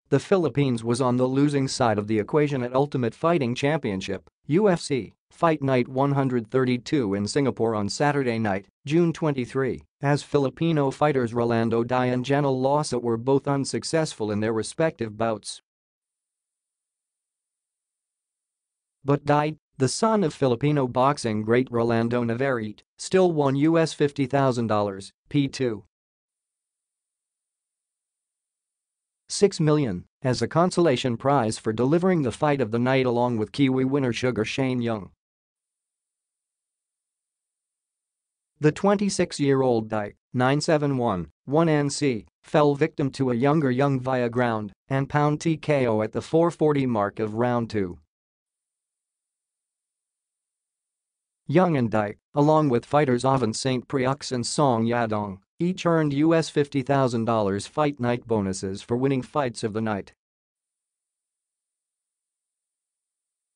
the Philippines was on the losing side of the equation at Ultimate Fighting Championship (UFC) Fight Night 132 in Singapore on Saturday night, June 23, as Filipino fighters Rolando and Jenel Lausa were both unsuccessful in their respective bouts. But the son of Filipino boxing great Rolando Navarrete, still won US $50,000, P2.6 million, as a consolation prize for delivering the fight of the night along with Kiwi winner Sugar Shane Young. The 26-year-old 971, 1NC, fell victim to a younger Young via ground and pound TKO at the 4:40 mark of round 2. Young and along with fighters Ovince Preux and Song Yadong, each earned US $50,000 fight night bonuses for winning fights of the night.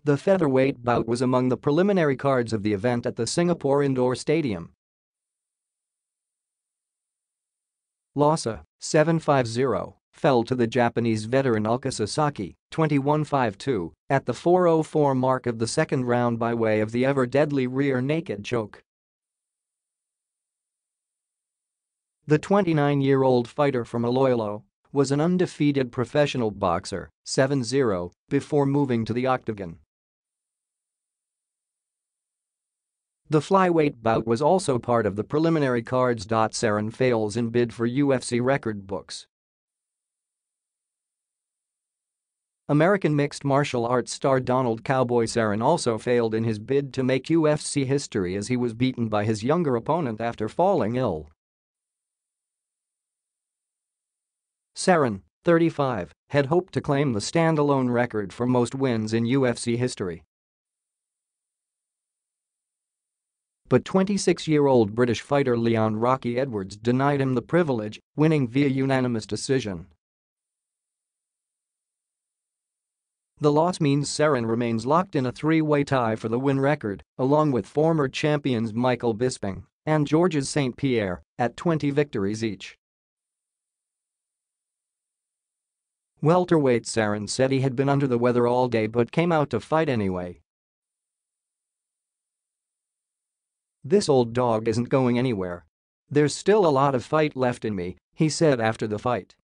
The featherweight bout was among the preliminary cards of the event at the Singapore Indoor Stadium. Lausa, 750, fell to the Japanese veteran Ulka Sasaki, 21-5-2, at the 4:04 mark of the second round by way of the ever-deadly rear naked choke. The 29-year-old fighter from Iloilo was an undefeated professional boxer, 7-0, before moving to the octagon. The flyweight bout was also part of the preliminary cards. Saren fails in bid for UFC record books. American mixed martial arts star Donald "Cowboy" Cerrone also failed in his bid to make UFC history as he was beaten by his younger opponent after falling ill. Cerrone, 35, had hoped to claim the standalone record for most wins in UFC history. But 26-year-old British fighter Leon "Rocky" Edwards denied him the privilege, winning via unanimous decision. The loss means Cerrone remains locked in a three-way tie for the win record, along with former champions Michael Bisping and Georges St. Pierre, at 20 victories each. Welterweight Cerrone said he had been under the weather all day but came out to fight anyway. "This old dog isn't going anywhere. There's still a lot of fight left in me," he said after the fight.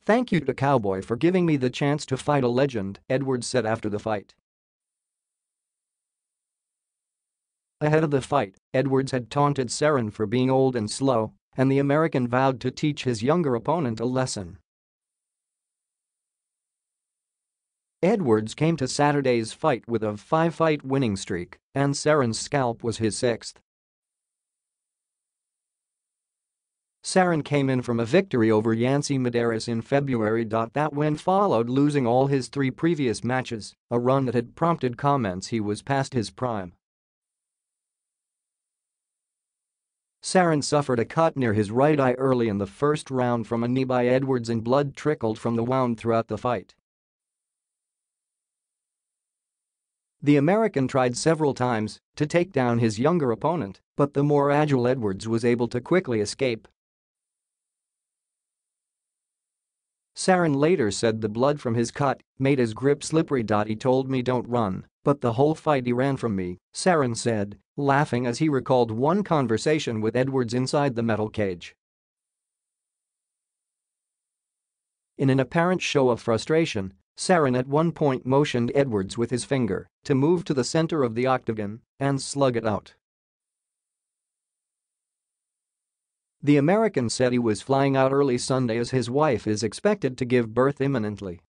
"Thank you to Cowboy for giving me the chance to fight a legend," Edwards said after the fight. Ahead of the fight, Edwards had taunted Cerrone for being old and slow, and the American vowed to teach his younger opponent a lesson. Edwards came to Saturday's fight with a 5-fight winning streak, and Cerrone's scalp was his 6th. Cerrone came in from a victory over Yancy Medeiros in February. That win followed losing all his 3 previous matches, a run that had prompted comments he was past his prime. Cerrone suffered a cut near his right eye early in the first round from a knee by Edwards and blood trickled from the wound throughout the fight. The American tried several times to take down his younger opponent, but the more agile Edwards was able to quickly escape. Cerrone later said the blood from his cut made his grip slippery. "He told me don't run, but the whole fight he ran from me," Cerrone said, laughing as he recalled one conversation with Edwards inside the metal cage. In an apparent show of frustration, Cerrone at one point motioned Edwards with his finger to move to the center of the octagon and slug it out. The American said he was flying out early Sunday as his wife is expected to give birth imminently.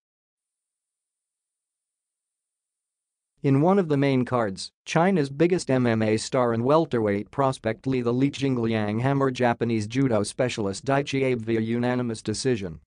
In one of the main cards, China's biggest MMA star and welterweight prospect Li the Li Jingliang hammered Japanese judo specialist Daichi Abe via unanimous decision.